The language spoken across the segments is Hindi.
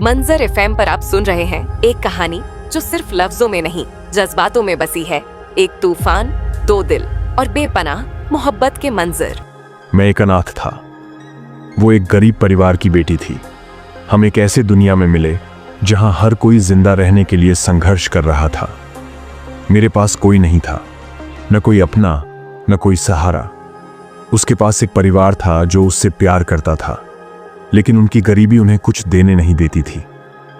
मंजर एफएम पर आप सुन रहे हैं एक कहानी जो सिर्फ लफ्जों में नहीं, जज्बातों में बसी है। एक तूफान, दो दिल और बेपनाह मोहब्बत के मंजर। मैं एक अनाथ था। वो एक गरीब परिवार की बेटी थी। हम एक ऐसे दुनिया में मिले जहां हर कोई जिंदा रहने के लिए संघर्ष कर रहा था। मेरे पास कोई नहीं था, न कोई अपना, न कोई सहारा। उसके पास एक परिवार था जो उससे प्यार करता था, लेकिन उनकी गरीबी उन्हें कुछ देने नहीं देती थी।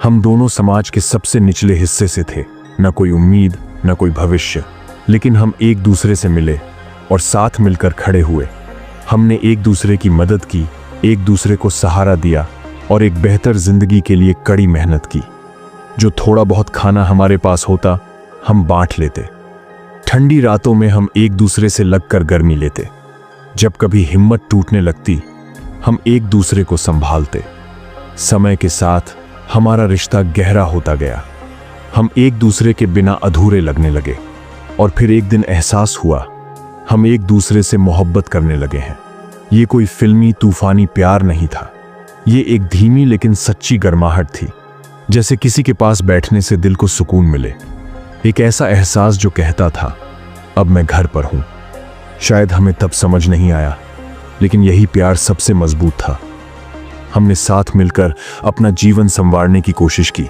हम दोनों समाज के सबसे निचले हिस्से से थे, न कोई उम्मीद, न कोई भविष्य। लेकिन हम एक दूसरे से मिले और साथ मिलकर खड़े हुए। हमने एक दूसरे की मदद की, एक दूसरे को सहारा दिया और एक बेहतर जिंदगी के लिए कड़ी मेहनत की। जो थोड़ा बहुत खाना हमारे पास होता, हम बांट लेते। ठंडी रातों में हम एक दूसरे से लगकर गर्मी लेते। जब कभी हिम्मत टूटने लगती, हम एक दूसरे को संभालते। समय के साथ हमारा रिश्ता गहरा होता गया। हम एक दूसरे के बिना अधूरे लगने लगे और फिर एक दिन एहसास हुआ, हम एक दूसरे से मोहब्बत करने लगे हैं। ये कोई फिल्मी तूफानी प्यार नहीं था। ये एक धीमी लेकिन सच्ची गर्माहट थी, जैसे किसी के पास बैठने से दिल को सुकून मिले। एक ऐसा एहसास जो कहता था, अब मैं घर पर हूं। शायद हमें तब समझ नहीं आया, लेकिन यही प्यार सबसे मजबूत था। हमने साथ मिलकर अपना जीवन संवारने की कोशिश की।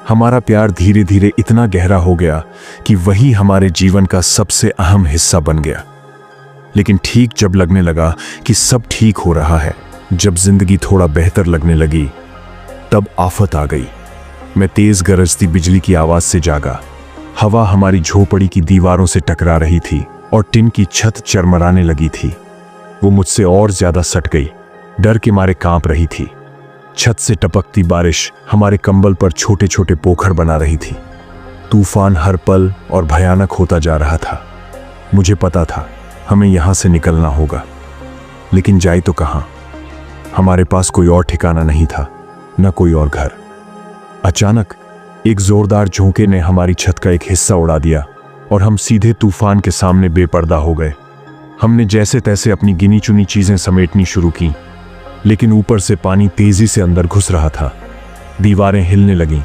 हमारा प्यार धीरे धीरे इतना गहरा हो गया कि वही हमारे जीवन का सबसे अहम हिस्सा बन गया। लेकिन ठीक जब लगने लगा कि सब ठीक हो रहा है, जब जिंदगी थोड़ा बेहतर लगने लगी, तब आफत आ गई। मैं तेज गरजती बिजली की आवाज से जागा। हवा हमारी झोपड़ी की दीवारों से टकरा रही थी और टिन की छत चरमराने लगी थी। वो मुझसे और ज्यादा सट गई, डर के मारे कांप रही थी। छत से टपकती बारिश हमारे कंबल पर छोटे छोटे पोखर बना रही थी। तूफान हर पल और भयानक होता जा रहा था। मुझे पता था हमें यहां से निकलना होगा, लेकिन जाए तो कहां? हमारे पास कोई और ठिकाना नहीं था, न कोई और घर। अचानक एक जोरदार झोंके ने हमारी छत का एक हिस्सा उड़ा दिया और हम सीधे तूफान के सामने बेपर्दा हो गए। हमने जैसे तैसे अपनी गिनी चुनी चीजें समेटनी शुरू की, लेकिन ऊपर से पानी तेजी से अंदर घुस रहा था। दीवारें हिलने लगीं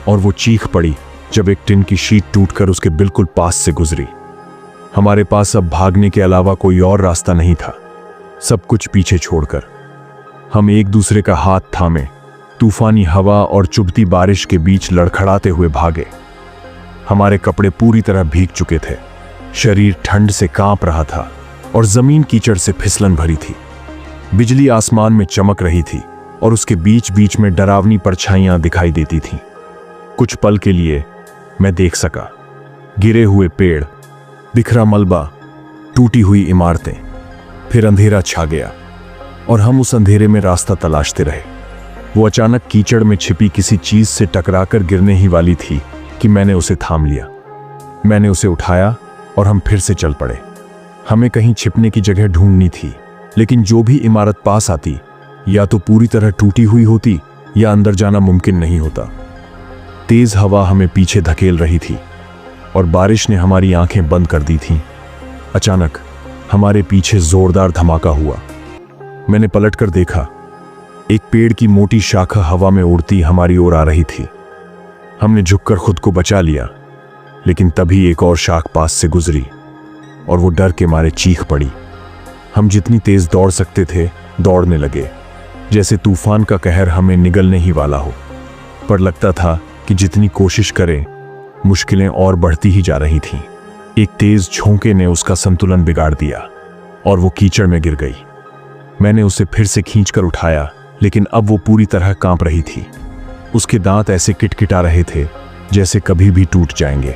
और वो चीख पड़ी जब एक टिन की शीट टूटकर उसके बिल्कुल पास से गुजरी। हमारे पास अब भागने के अलावा कोई और रास्ता नहीं था, सब कुछ पीछे छोड़कर। हम एक दूसरे का हाथ थामे तूफानी हवा और चुभती बारिश के बीच लड़खड़ाते हुए भागे। हमारे कपड़े पूरी तरह भीग चुके थे, शरीर ठंड से कांप रहा था और जमीन कीचड़ से फिसलन भरी थी। बिजली आसमान में चमक रही थी और उसके बीच बीच में डरावनी परछाइयां दिखाई देती थीं। कुछ पल के लिए मैं देख सका, गिरे हुए पेड़, बिखरा मलबा, टूटी हुई इमारतें। फिर अंधेरा छा गया और हम उस अंधेरे में रास्ता तलाशते रहे। वो अचानक कीचड़ में छिपी किसी चीज से टकराकर गिरने ही वाली थी कि मैंने उसे थाम लिया। मैंने उसे उठाया और हम फिर से चल पड़े। हमें कहीं छिपने की जगह ढूंढनी थी, लेकिन जो भी इमारत पास आती या तो पूरी तरह टूटी हुई होती या अंदर जाना मुमकिन नहीं होता। तेज हवा हमें पीछे धकेल रही थी और बारिश ने हमारी आंखें बंद कर दी थीं। अचानक हमारे पीछे जोरदार धमाका हुआ। मैंने पलटकर देखा, एक पेड़ की मोटी शाखा हवा में उड़ती हमारी ओर आ रही थी। हमने झुककर खुद को बचा लिया, लेकिन तभी एक और शाख पास से गुजरी और वो डर के मारे चीख पड़ी। हम जितनी तेज दौड़ सकते थे दौड़ने लगे, जैसे तूफान का कहर हमें निगलने ही वाला हो। पर लगता था कि जितनी कोशिश करें, मुश्किलें और बढ़ती ही जा रही थीं। एक तेज झोंके ने उसका संतुलन बिगाड़ दिया और वो कीचड़ में गिर गई। मैंने उसे फिर से खींचकर उठाया, लेकिन अब वो पूरी तरह कांप रही थी। उसके दांत ऐसे किटकिटा रहे थे जैसे कभी भी टूट जाएंगे।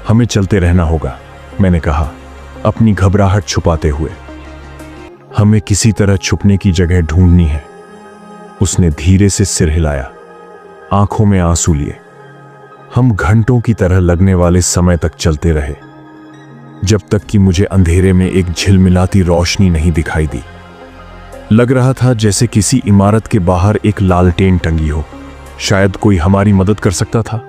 हमें चलते रहना होगा, मैंने कहा, अपनी घबराहट छुपाते हुए। हमें किसी तरह छुपने की जगह ढूंढनी है। उसने धीरे से सिर हिलाया, आंखों में आंसू लिए। हम घंटों की तरह लगने वाले समय तक चलते रहे, जब तक कि मुझे अंधेरे में एक झिलमिलाती रोशनी नहीं दिखाई दी। लग रहा था जैसे किसी इमारत के बाहर एक लालटेन टंगी हो। शायद कोई हमारी मदद कर सकता था।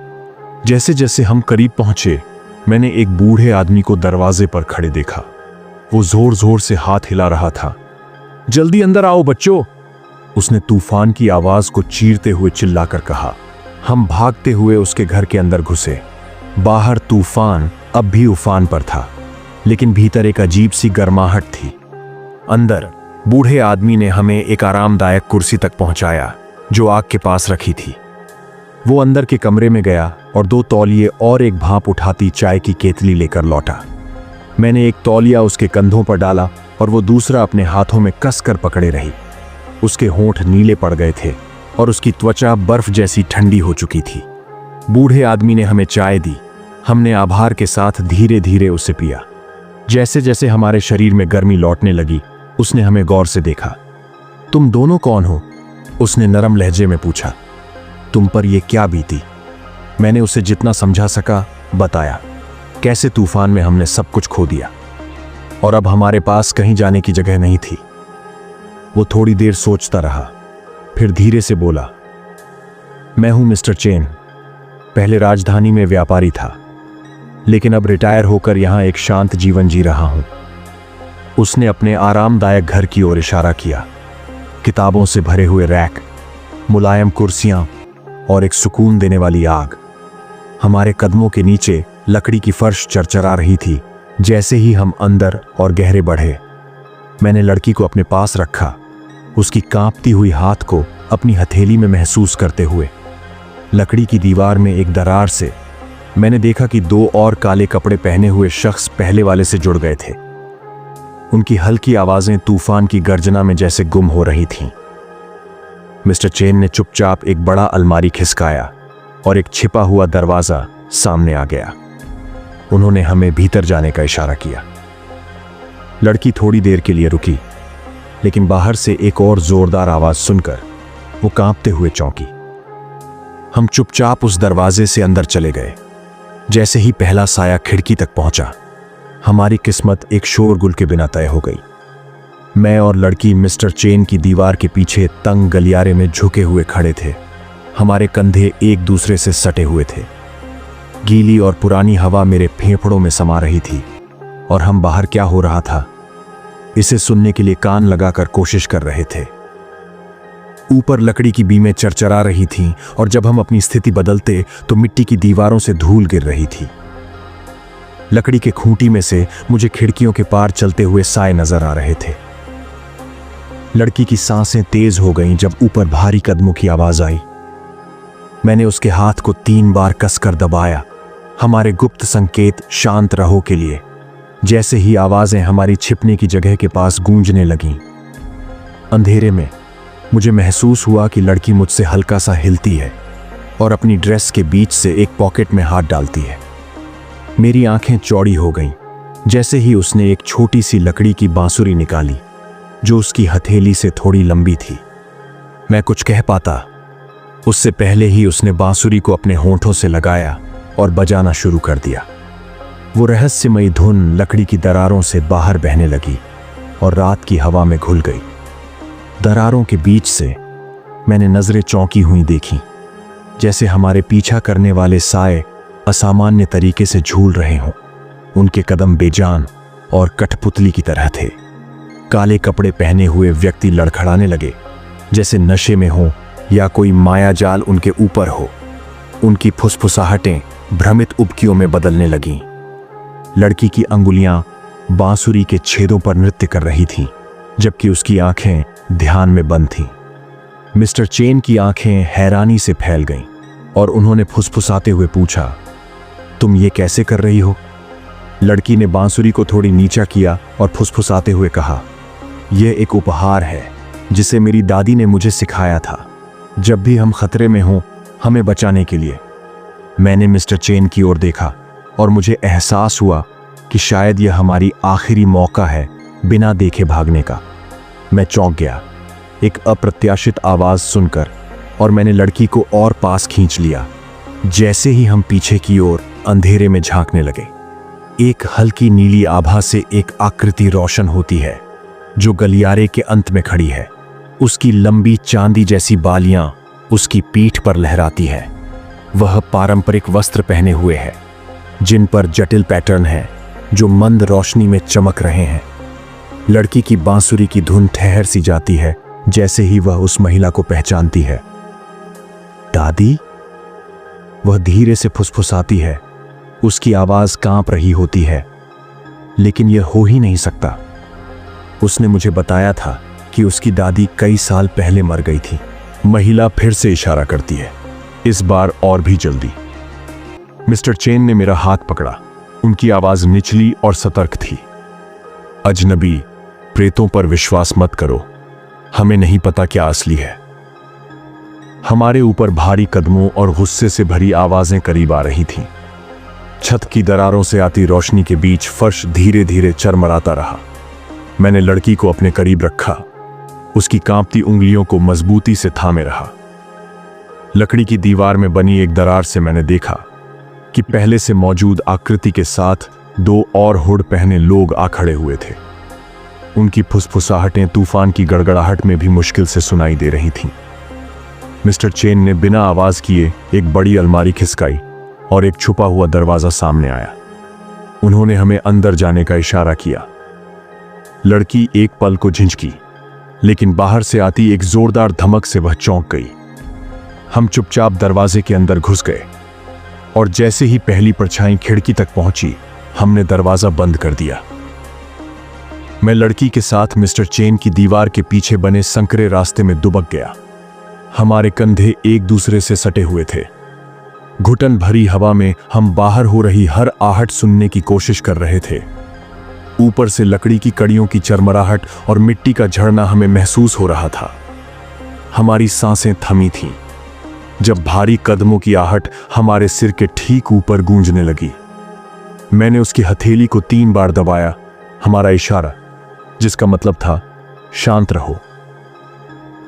जैसे जैसे हम करीब पहुंचे, मैंने एक बूढ़े आदमी को दरवाजे पर खड़े देखा। वो जोर जोर से हाथ हिला रहा था। जल्दी अंदर आओ बच्चों, उसने तूफान की आवाज को चीरते हुए चिल्लाकर कहा। हम भागते हुए उसके घर के अंदर घुसे। बाहर तूफान अब भी उफान पर था, लेकिन भीतर एक अजीब सी गर्माहट थी। अंदर बूढ़े आदमी ने हमें एक आरामदायक कुर्सी तक पहुंचाया जो आग के पास रखी थी। वो अंदर के कमरे में गया और 2 तौलिए और एक भाप उठाती चाय की केतली लेकर लौटा। मैंने एक तौलिया उसके कंधों पर डाला और वो दूसरा अपने हाथों में कसकर पकड़े रही। उसके होंठ नीले पड़ गए थे और उसकी त्वचा बर्फ जैसी ठंडी हो चुकी थी। बूढ़े आदमी ने हमें चाय दी। हमने आभार के साथ धीरे धीरे उसे पिया। जैसे जैसे हमारे शरीर में गर्मी लौटने लगी, उसने हमें गौर से देखा। तुम दोनों कौन हो? उसने नरम लहजे में पूछा। तुम पर यह क्या बीती? मैंने उसे जितना समझा सका बताया। कैसे तूफान में हमने सब कुछ खो दिया और अब हमारे पास कहीं जाने की जगह नहीं थी। वो थोड़ी देर सोचता रहा, फिर धीरे से बोला, मैं हूं मिस्टर चेन। पहले राजधानी में व्यापारी था, लेकिन अब रिटायर होकर यहां एक शांत जीवन जी रहा हूं। उसने अपने आरामदायक घर की ओर इशारा किया। किताबों से भरे हुए रैक, मुलायम कुर्सियां और एक सुकून देने वाली आग। हमारे कदमों के नीचे लकड़ी की फर्श चरचरा रही थी। जैसे ही हम अंदर और गहरे बढ़े, मैंने लड़की को अपने पास रखा, उसकी कांपती हुई हाथ को अपनी हथेली में महसूस करते हुए। लकड़ी की दीवार में एक दरार से मैंने देखा कि 2 और काले कपड़े पहने हुए शख्स पहले वाले से जुड़ गए थे। उनकी हल्की आवाजें तूफान की गर्जना में जैसे गुम हो रही थीं। मिस्टर चेन ने चुपचाप एक बड़ा अलमारी खिसकाया और एक छिपा हुआ दरवाजा सामने आ गया। उन्होंने हमें भीतर जाने का इशारा किया। लड़की थोड़ी देर के लिए रुकी, लेकिन बाहर से एक और जोरदार आवाज सुनकर वो कांपते हुए चौंकी। हम चुपचाप उस दरवाजे से अंदर चले गए। जैसे ही पहला साया खिड़की तक पहुंचा, हमारी किस्मत एक शोरगुल के बिना तय हो गई। मैं और लड़की मिस्टर चेन की दीवार के पीछे तंग गलियारे में झुके हुए खड़े थे। हमारे कंधे एक दूसरे से सटे हुए थे। गीली और पुरानी हवा मेरे फेफड़ों में समा रही थी और हम बाहर क्या हो रहा था इसे सुनने के लिए कान लगाकर कोशिश कर रहे थे। ऊपर लकड़ी की बीमें चरचरा रही थीं और जब हम अपनी स्थिति बदलते तो मिट्टी की दीवारों से धूल गिर रही थी। लकड़ी के खूंटी में से मुझे खिड़कियों के पार चलते हुए साए नजर आ रहे थे। लड़की की सांसें तेज हो गईं जब ऊपर भारी कदमों की आवाज आई। मैंने उसके हाथ को 3 बार कसकर दबाया, हमारे गुप्त संकेत शांत रहो के लिए। जैसे ही आवाजें हमारी छिपने की जगह के पास गूंजने लगीं, अंधेरे में मुझे महसूस हुआ कि लड़की मुझसे हल्का सा हिलती है और अपनी ड्रेस के बीच से एक पॉकेट में हाथ डालती है। मेरी आंखें चौड़ी हो गईं जैसे ही उसने एक छोटी सी लकड़ी की बांसुरी निकाली जो उसकी हथेली से थोड़ी लंबी थी। मैं कुछ कह पाता उससे पहले ही उसने बांसुरी को अपने होंठों से लगाया और बजाना शुरू कर दिया। वो रहस्यमयी धुन लकड़ी की दरारों से बाहर बहने लगी और रात की हवा में घुल गई। दरारों के बीच से मैंने नजरें चौंकी हुई देखी, जैसे हमारे पीछा करने वाले साए असामान्य तरीके से झूल रहे हों। उनके कदम बेजान और कठपुतली की तरह थे। काले कपड़े पहने हुए व्यक्ति लड़खड़ाने लगे जैसे नशे में हो या कोई मायाजाल उनके ऊपर हो। उनकी फुसफुसाहटें भ्रमित उबकियों में बदलने लगीं। लड़की की अंगुलियां बांसुरी के छेदों पर नृत्य कर रही थीं, जबकि उसकी आंखें ध्यान में बंद थीं। मिस्टर चेन की आंखें हैरानी से फैल गईं और उन्होंने फुसफुसाते हुए पूछा, तुम ये कैसे कर रही हो? लड़की ने बांसुरी को थोड़ी नीचा किया और फुसफुसाते हुए कहा, यह एक उपहार है जिसे मेरी दादी ने मुझे सिखाया था, जब भी हम खतरे में हों हमें बचाने के लिए। मैंने मिस्टर चेन की ओर देखा और मुझे एहसास हुआ कि शायद यह हमारी आखिरी मौका है बिना देखे भागने का। मैं चौंक गया एक अप्रत्याशित आवाज सुनकर और मैंने लड़की को और पास खींच लिया। जैसे ही हम पीछे की ओर अंधेरे में झांकने लगे, एक हल्की नीली आभा से एक आकृति रोशन होती है जो गलियारे के अंत में खड़ी है। उसकी लंबी चांदी जैसी बालियां उसकी पीठ पर लहराती है। वह पारंपरिक वस्त्र पहने हुए है जिन पर जटिल पैटर्न है जो मंद रोशनी में चमक रहे हैं। लड़की की बांसुरी की धुन ठहर सी जाती है जैसे ही वह उस महिला को पहचानती है। दादी? वह धीरे से फुसफुसाती है। उसकी आवाज कांप रही होती है, लेकिन यह हो ही नहीं सकता। उसने मुझे बताया था कि उसकी दादी कई साल पहले मर गई थी। महिला फिर से इशारा करती है, इस बार और भी जल्दी। मिस्टर चेन ने मेरा हाथ पकड़ा। उनकी आवाज निचली और सतर्क थी। अजनबी, प्रेतों पर विश्वास मत करो। हमें नहीं पता क्या असली है। हमारे ऊपर भारी कदमों और गुस्से से भरी आवाजें करीब आ रही थीं। छत की दरारों से आती रोशनी के बीच फर्श धीरे धीरे चरमराता रहा। मैंने लड़की को अपने करीब रखा, उसकी कांपती उंगलियों को मजबूती से थामे रहा। लकड़ी की दीवार में बनी एक दरार से मैंने देखा कि पहले से मौजूद आकृति के साथ दो और हुड पहने लोग आ खड़े हुए थे। उनकी फुसफुसाहटें तूफान की गड़गड़ाहट में भी मुश्किल से सुनाई दे रही थीं। मिस्टर चेन ने बिना आवाज किए एक बड़ी अलमारी खिसकाई और एक छुपा हुआ दरवाजा सामने आया। उन्होंने हमें अंदर जाने का इशारा किया। लड़की एक पल को झिझकी, लेकिन बाहर से आती एक जोरदार धमक से वह चौंक गई। हम चुपचाप दरवाजे के अंदर घुस गए और जैसे ही पहली परछाई खिड़की तक पहुंची, हमने दरवाजा बंद कर दिया। मैं लड़की के साथ मिस्टर चेन की दीवार के पीछे बने संकरे रास्ते में दुबक गया। हमारे कंधे एक दूसरे से सटे हुए थे। घुटन भरी हवा में हम बाहर हो रही हर आहट सुनने की कोशिश कर रहे थे। ऊपर से लकड़ी की कड़ियों की चरमराहट और मिट्टी का झड़ना हमें महसूस हो रहा था। हमारी सांसें थमी थीं जब भारी कदमों की आहट हमारे सिर के ठीक ऊपर गूंजने लगी। मैंने उसकी हथेली को 3 बार दबाया, हमारा इशारा, जिसका मतलब था शांत रहो।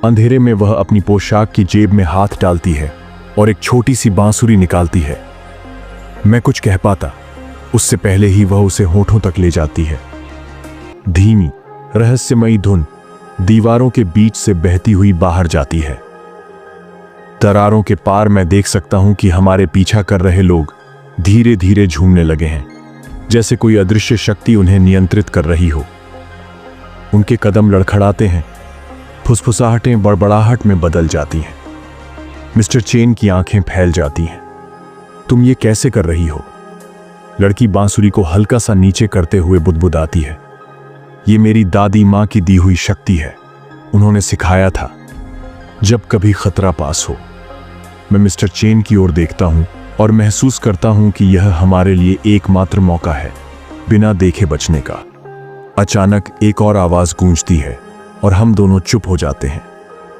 अंधेरे में वह अपनी पोशाक की जेब में हाथ डालती है और एक छोटी सी बांसुरी निकालती है। मैं कुछ कह पाता उससे पहले ही वह उसे होठों तक ले जाती है। धीमी रहस्यमयी धुन दीवारों के बीच से बहती हुई बाहर जाती है। दरारों के पार मैं देख सकता हूं कि हमारे पीछा कर रहे लोग धीरे धीरे झूमने लगे हैं, जैसे कोई अदृश्य शक्ति उन्हें नियंत्रित कर रही हो। उनके कदम लड़खड़ाते हैं, फुसफुसाहटें बड़बड़ाहट में बदल जाती हैं। मिस्टर चेन की आंखें फैल जाती हैं। तुम ये कैसे कर रही हो? लड़की बांसुरी को हल्का सा नीचे करते हुए बुदबुदाती है। ये मेरी दादी मां की दी हुई शक्ति है। उन्होंने सिखाया था, जब कभी खतरा पास हो। मैं मिस्टर चेन की ओर देखता हूं और महसूस करता हूं कि यह हमारे लिए एकमात्र मौका है बिना देखे बचने का। अचानक एक और आवाज गूंजती है और हम दोनों चुप हो जाते हैं।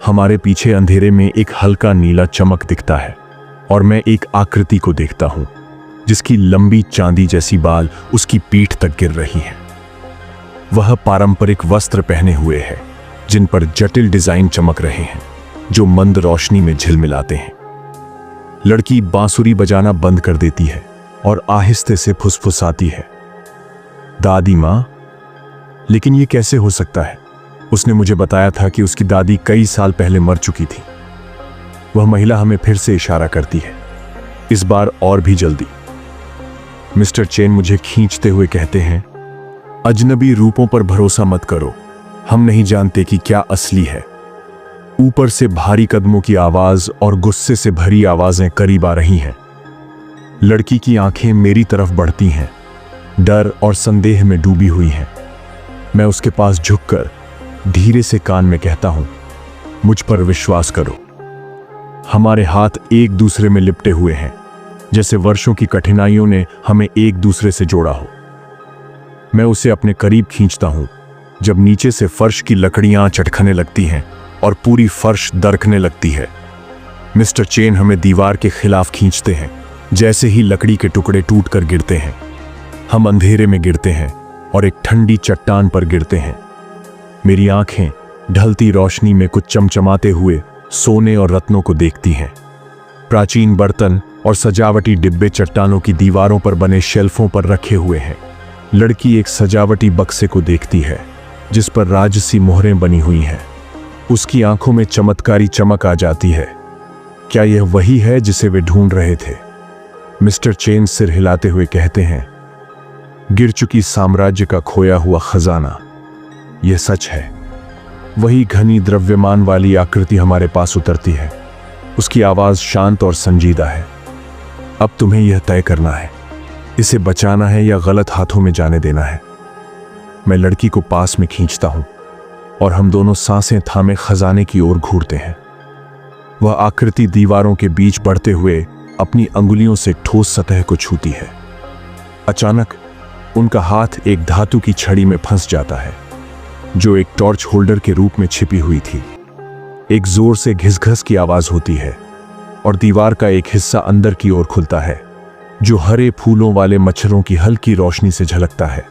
हमारे पीछे अंधेरे में एक हल्का नीला चमक दिखता है और मैं एक आकृति को देखता हूं जिसकी लंबी चांदी जैसी बाल उसकी पीठ तक गिर रही हैं। वह पारंपरिक वस्त्र पहने हुए है जिन पर जटिल डिजाइन चमक रहे हैं जो मंद रोशनी में झिलमिलाते हैं। लड़की बांसुरी बजाना बंद कर देती है और आहिस्ते से फुसफुसाती है, दादी मां। लेकिन यह कैसे हो सकता है? उसने मुझे बताया था कि उसकी दादी कई साल पहले मर चुकी थी। वह महिला हमें फिर से इशारा करती है, इस बार और भी जल्दी। मिस्टर चेन मुझे खींचते हुए कहते हैं, अजनबी रूपों पर भरोसा मत करो, हम नहीं जानते कि क्या असली है। ऊपर से भारी कदमों की आवाज और गुस्से से भरी आवाजें करीब आ रही हैं। लड़की की आंखें मेरी तरफ बढ़ती हैं, डर और संदेह में डूबी हुई हैं। मैं उसके पास झुककर धीरे से कान में कहता हूं, मुझ पर विश्वास करो। हमारे हाथ एक दूसरे में लिपटे हुए हैं, जैसे वर्षों की कठिनाइयों ने हमें एक दूसरे से जोड़ा हो। मैं उसे अपने करीब खींचता हूं जब नीचे से फर्श की लकड़ियां चटखने लगती हैं और पूरी फर्श दरकने लगती है। मिस्टर चेन हमें दीवार के खिलाफ खींचते हैं। जैसे ही लकड़ी के टुकड़े टूटकर गिरते हैं, हम अंधेरे में गिरते हैं और एक ठंडी चट्टान पर गिरते हैं। मेरी आंखें ढलती रोशनी में कुछ चमचमाते हुए सोने और रत्नों को देखती हैं। प्राचीन बर्तन और सजावटी डिब्बे चट्टानों की दीवारों पर बने शेल्फों पर रखे हुए हैं। लड़की एक सजावटी बक्से को देखती है जिस पर राजसी मोहरें बनी हुई हैं। उसकी आंखों में चमत्कारी चमक आ जाती है। क्या यह वही है जिसे वे ढूंढ रहे थे? मिस्टर चेन सिर हिलाते हुए कहते हैं, गिर चुकी साम्राज्य का खोया हुआ खजाना, यह सच है। वही घनी द्रव्यमान वाली आकृति हमारे पास उतरती है। उसकी आवाज शांत और संजीदा है। अब तुम्हें यह तय करना है, इसे बचाना है या गलत हाथों में जाने देना है। मैं लड़की को पास में खींचता हूं और हम दोनों सांसें थामे खजाने की ओर घूरते हैं। वह आकृति दीवारों के बीच बढ़ते हुए अपनी अंगुलियों से ठोस सतह को छूती है। अचानक उनका हाथ एक धातु की छड़ी में फंस जाता है, जो एक टॉर्च होल्डर के रूप में छिपी हुई थी। एक जोर से घिसघस की आवाज होती है और दीवार का एक हिस्सा अंदर की ओर खुलता है, जो हरे फूलों वाले मच्छरों की हल्की रोशनी से झलकता है।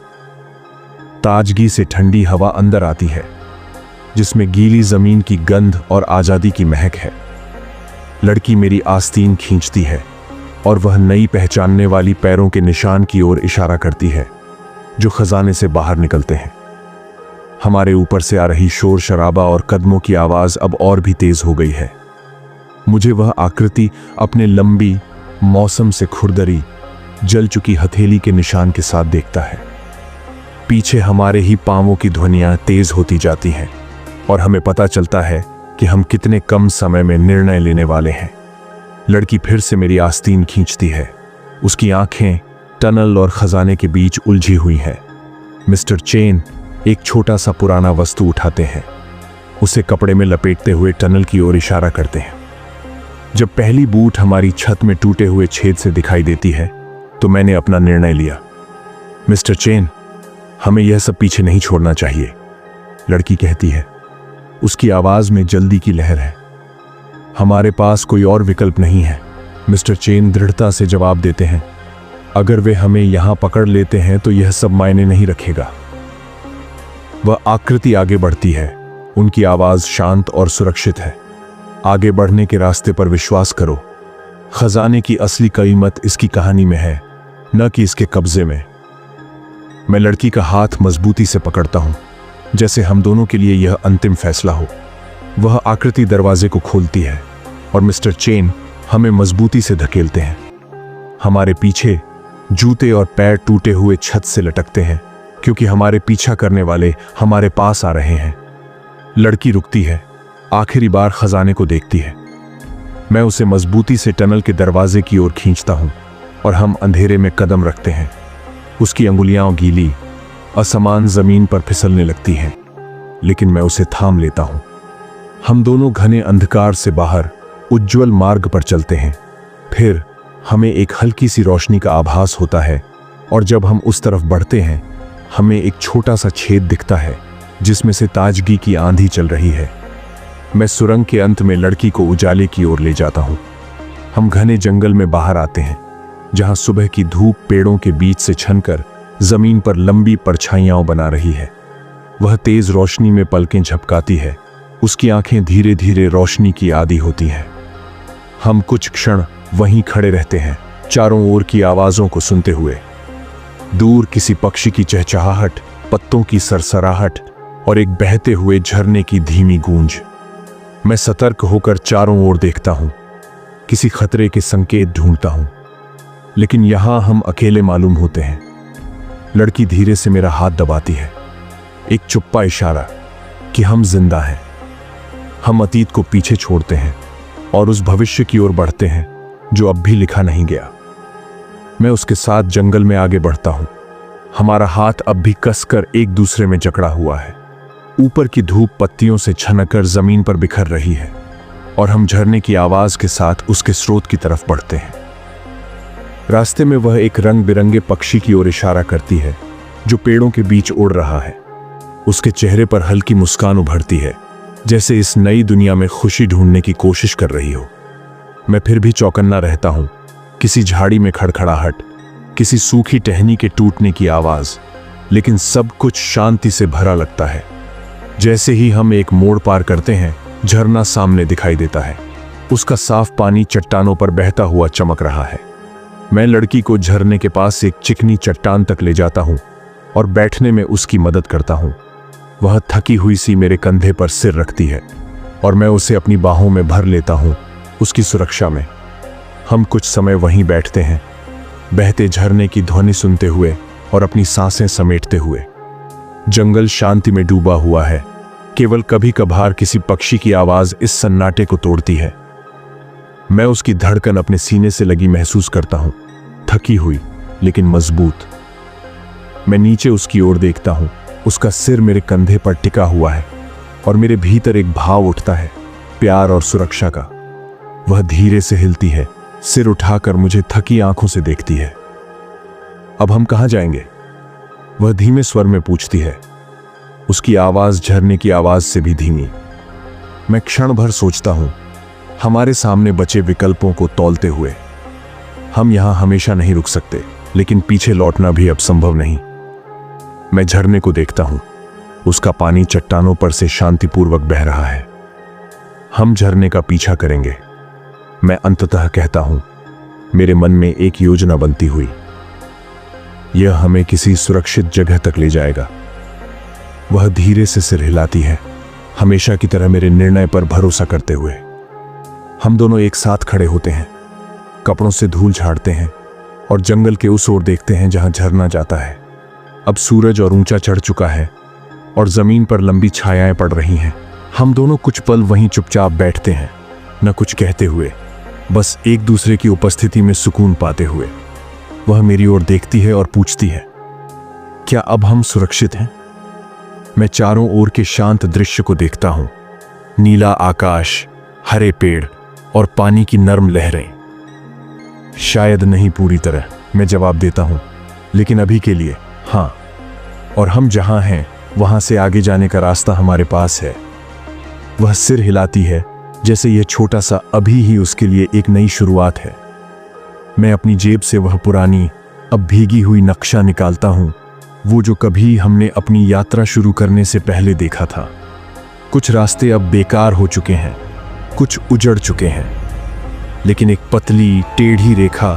ताजगी से ठंडी हवा अंदर आती है, जिसमें गीली जमीन की गंध और आजादी की महक है। लड़की मेरी आस्तीन खींचती है और वह नई पहचानने वाली पैरों के निशान की ओर इशारा करती है, जो खजाने से बाहर निकलते हैं। हमारे ऊपर से आ रही शोर शराबा और कदमों की आवाज अब और भी तेज हो गई है। मुझे वह आकृति अपने लंबी, मौसम से खुरदरी, जल चुकी हथेली के निशान के साथ देखता है। पीछे हमारे ही पांवों की ध्वनियां तेज होती जाती हैं और हमें पता चलता है कि हम कितने कम समय में निर्णय लेने वाले हैं। लड़की फिर से मेरी आस्तीन खींचती है। उसकी आंखें टनल और खजाने के बीच उलझी हुई हैं। मिस्टर चेन एक छोटा सा पुराना वस्तु उठाते हैं, उसे कपड़े में लपेटते हुए टनल की ओर इशारा करते हैं। जब पहली बूट हमारी छत में टूटे हुए छेद से दिखाई देती है, तो मैंने अपना निर्णय लिया। मिस्टर चेन, हमें यह सब पीछे नहीं छोड़ना चाहिए, लड़की कहती है। उसकी आवाज में जल्दी की लहर है। हमारे पास कोई और विकल्प नहीं है, मिस्टर चेन दृढ़ता से जवाब देते हैं। अगर वे हमें यहां पकड़ लेते हैं तो यह सब मायने नहीं रखेगा। वह आकृति आगे बढ़ती है। उनकी आवाज शांत और सुरक्षित है। आगे बढ़ने के रास्ते पर विश्वास करो। खजाने की असली कीमत इसकी कहानी में है, न कि इसके कब्जे में। मैं लड़की का हाथ मजबूती से पकड़ता हूं, जैसे हम दोनों के लिए यह अंतिम फैसला हो। वह आकृति दरवाजे को खोलती है और मिस्टर चेन हमें मजबूती से धकेलते हैं। हमारे पीछे जूते और पैर टूटे हुए छत से लटकते हैं, क्योंकि हमारे पीछा करने वाले हमारे पास आ रहे हैं। लड़की रुकती है, आखिरी बार खजाने को देखती है। मैं उसे मजबूती से टनल के दरवाजे की ओर खींचता हूं और हम अंधेरे में कदम रखते हैं। उसकी अंगुलियां गीली, असमान जमीन पर फिसलने लगती हैं, लेकिन मैं उसे थाम लेता हूं। हम दोनों घने अंधकार से बाहर उज्जवल मार्ग पर चलते हैं। फिर हमें एक हल्की सी रोशनी का आभास होता है और जब हम उस तरफ बढ़ते हैं, हमें एक छोटा सा छेद दिखता है, जिसमें से ताजगी की आंधी चल रही है। मैं सुरंग के अंत में लड़की को उजाले की ओर ले जाता हूं। हम घने जंगल में बाहर आते हैं, जहां सुबह की धूप पेड़ों के बीच से छनकर जमीन पर लंबी परछाइयां बना रही है। वह तेज रोशनी में पलकें झपकाती है। उसकी आंखें धीरे धीरे रोशनी की आदी होती हैं। हम कुछ क्षण वहीं खड़े रहते हैं, चारों ओर की आवाजों को सुनते हुए। दूर किसी पक्षी की चहचहाहट, पत्तों की सरसराहट और एक बहते हुए झरने की धीमी गूंज। मैं सतर्क होकर चारों ओर देखता हूं, किसी खतरे के संकेत ढूंढता हूं, लेकिन यहां हम अकेले मालूम होते हैं। लड़की धीरे से मेरा हाथ दबाती है, एक चुप्पा इशारा कि हम जिंदा हैं। हम अतीत को पीछे छोड़ते हैं और उस भविष्य की ओर बढ़ते हैं जो अब भी लिखा नहीं गया। मैं उसके साथ जंगल में आगे बढ़ता हूं। हमारा हाथ अब भी कसकर एक दूसरे में जकड़ा हुआ है। ऊपर की धूप पत्तियों से छनकर जमीन पर बिखर रही है और हम झरने की आवाज के साथ उसके स्रोत की तरफ बढ़ते हैं। रास्ते में वह एक रंग बिरंगे पक्षी की ओर इशारा करती है, जो पेड़ों के बीच उड़ रहा है। उसके चेहरे पर हल्की मुस्कान उभरती है, जैसे इस नई दुनिया में खुशी ढूंढने की कोशिश कर रही हो। मैं फिर भी चौकन्ना रहता हूं। किसी झाड़ी में खड़खड़ाहट, किसी सूखी टहनी के टूटने की आवाज, लेकिन सब कुछ शांति से भरा लगता है। जैसे ही हम एक मोड़ पार करते हैं, झरना सामने दिखाई देता है। उसका साफ पानी चट्टानों पर बहता हुआ चमक रहा है। मैं लड़की को झरने के पास एक चिकनी चट्टान तक ले जाता हूं और बैठने में उसकी मदद करता हूं। वह थकी हुई सी मेरे कंधे पर सिर रखती है और मैं उसे अपनी बाहों में भर लेता हूं, उसकी सुरक्षा में। हम कुछ समय वहीं बैठते हैं, बहते झरने की ध्वनि सुनते हुए और अपनी सांसें समेटते हुए। जंगल शांति में डूबा हुआ है, केवल कभी कभार किसी पक्षी की आवाज इस सन्नाटे को तोड़ती है। मैं उसकी धड़कन अपने सीने से लगी महसूस करता हूं, थकी हुई लेकिन मजबूत। मैं नीचे उसकी ओर देखता हूं, उसका सिर मेरे कंधे पर टिका हुआ है और मेरे भीतर एक भाव उठता है, प्यार और सुरक्षा का। वह धीरे से हिलती है, सिर उठाकर मुझे थकी आंखों से देखती है। अब हम कहां जाएंगे? वह धीमे स्वर में पूछती है, उसकी आवाज झरने की आवाज से भी धीमी। मैं क्षण भर सोचता हूं, हमारे सामने बचे विकल्पों को तौलते हुए। हम यहां हमेशा नहीं रुक सकते, लेकिन पीछे लौटना भी अब संभव नहीं। मैं झरने को देखता हूं, उसका पानी चट्टानों पर से शांतिपूर्वक बह रहा है। हम झरने का पीछा करेंगे, मैं अंततः कहता हूं, मेरे मन में एक योजना बनती हुई। यह हमें किसी सुरक्षित जगह तक ले जाएगा। वह धीरे से सिर हिलाती है, हमेशा की तरह मेरे निर्णय पर भरोसा करते हुए। हम दोनों एक साथ खड़े होते हैं, कपड़ों से धूल झाड़ते हैं और जंगल के उस ओर देखते हैं जहां झरना जाता है। अब सूरज और ऊंचा चढ़ चुका है और जमीन पर लंबी छायाएं पड़ रही हैं। हम दोनों कुछ पल वहीं चुपचाप बैठते हैं, न कुछ कहते हुए, बस एक दूसरे की उपस्थिति में सुकून पाते हुए। वह मेरी ओर देखती है और पूछती है, क्या अब हम सुरक्षित हैं? मैं चारों ओर के शांत दृश्य को देखता हूं, नीला आकाश, हरे पेड़ और पानी की नर्म लहरें। शायद नहीं पूरी तरह, मैं जवाब देता हूं, लेकिन अभी के लिए हाँ। और हम जहां हैं वहां से आगे जाने का रास्ता हमारे पास है। वह सिर हिलाती है, जैसे यह छोटा सा अभी ही उसके लिए एक नई शुरुआत है। मैं अपनी जेब से वह पुरानी, अब भीगी हुई नक्शा निकालता हूं, वो जो कभी हमने अपनी यात्रा शुरू करने से पहले देखा था। कुछ रास्ते अब बेकार हो चुके हैं, कुछ उजड़ चुके हैं, लेकिन एक पतली टेढ़ी रेखा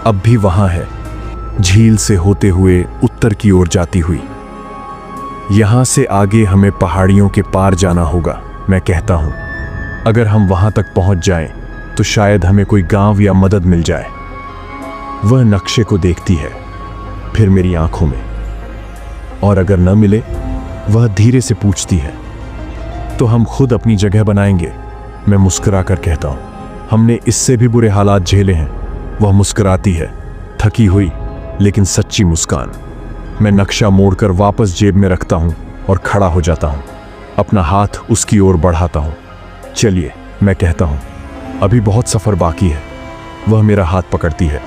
अब भी वहां है, झील से होते हुए उत्तर की ओर जाती हुई। यहां से आगे हमें पहाड़ियों के पार जाना होगा, मैं कहता हूं। अगर हम वहां तक पहुंच जाएं, तो शायद हमें कोई गांव या मदद मिल जाए। वह नक्शे को देखती है, फिर मेरी आंखों में, और अगर न मिले, वह धीरे से पूछती है, तो हम खुद अपनी जगह बनाएंगे। मैं मुस्कुराकर कहता हूं, हमने इससे भी बुरे हालात झेले हैं। वह मुस्कुराती है, थकी हुई लेकिन सच्ची मुस्कान। मैं नक्शा मोड़कर वापस जेब में रखता हूं और खड़ा हो जाता हूं, अपना हाथ उसकी ओर बढ़ाता हूं। चलिए, मैं कहता हूं, अभी बहुत सफर बाकी है। वह मेरा हाथ पकड़ती है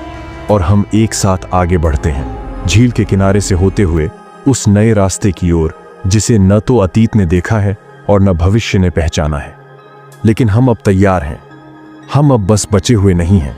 और हम एक साथ आगे बढ़ते हैं, झील के किनारे से होते हुए उस नए रास्ते की ओर, जिसे न तो अतीत ने देखा है और न भविष्य ने पहचाना है। लेकिन हम अब तैयार हैं। हम अब बस बचे हुए नहीं हैं,